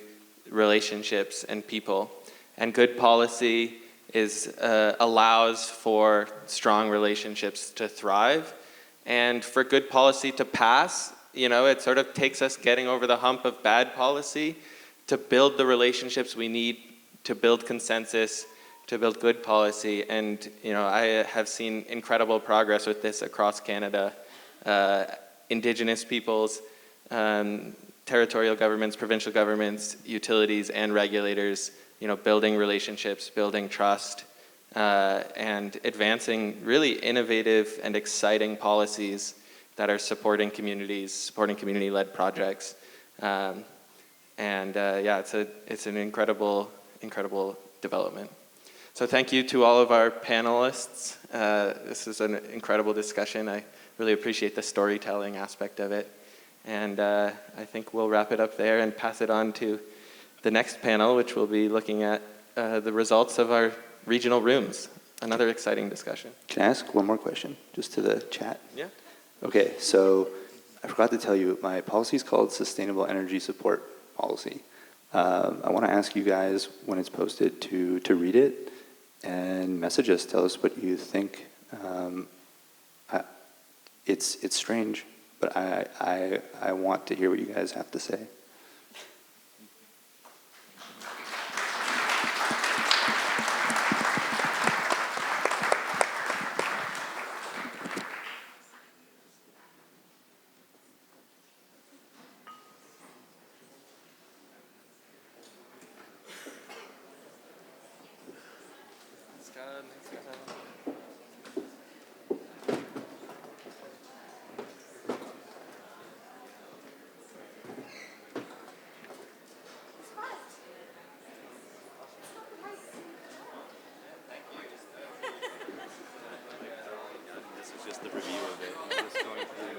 relationships and people, and good policy allows for strong relationships to thrive, and for good policy to pass, it sort of takes us getting over the hump of bad policy to build the relationships we need to build consensus, to build good policy. And I have seen incredible progress with this across Canada. Indigenous peoples, territorial governments, provincial governments, utilities, and regulators, building relationships, building trust, and advancing really innovative and exciting policies that are supporting communities, supporting community-led projects. Yeah, it's an incredible development. So thank you to all of our panelists. This is an incredible discussion. I really appreciate the storytelling aspect of it. And I think we'll wrap it up there and pass it on to the next panel, which will be looking at the results of our regional rooms. Another exciting discussion. Can I ask one more question, just to the chat? Yeah. Okay, so I forgot to tell you, my policy is called Sustainable Energy Support Policy. I want to ask you guys, when it's posted, to read it and message us. Tell us what you think. It's strange, but I want to hear what you guys have to say. Just the review of it. I'm just going through.